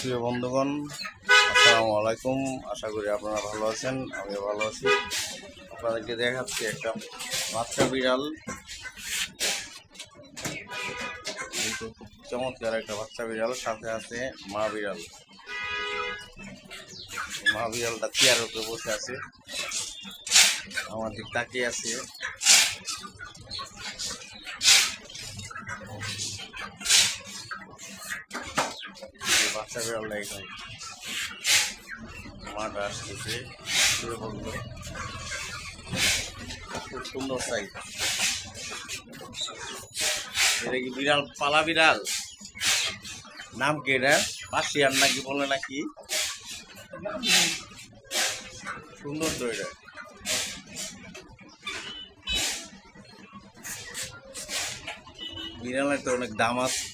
প্রিয় বন্ধুগণ, আসসালামু আলাইকুম। আশা করি আপনারা ভালো আছেন, আমিও ভালো আছি। আপনাদেরকে দেখাচ্ছি একটা বাচ্চা বিড়াল, কিন্তু খুব চমৎকার একটা বাচ্চা বিড়াল। সাথে আছে মা বিড়াল। মা বিড়ালটা চেয়ারের উপরে বসে আছে, আমার দিক তাকিয়ে আছে। বাচ্চা বিড়ালটা এখানে মাটা আসতেছে, খুব সুন্দর সাইজ। এটা কি বিড়াল? পালা বিড়াল। নাম কি এটা? পার্সিয়ান নাকি বলে নাকি? সুন্দর তো এটা। বিড়ালের তো অনেক দাম আছে।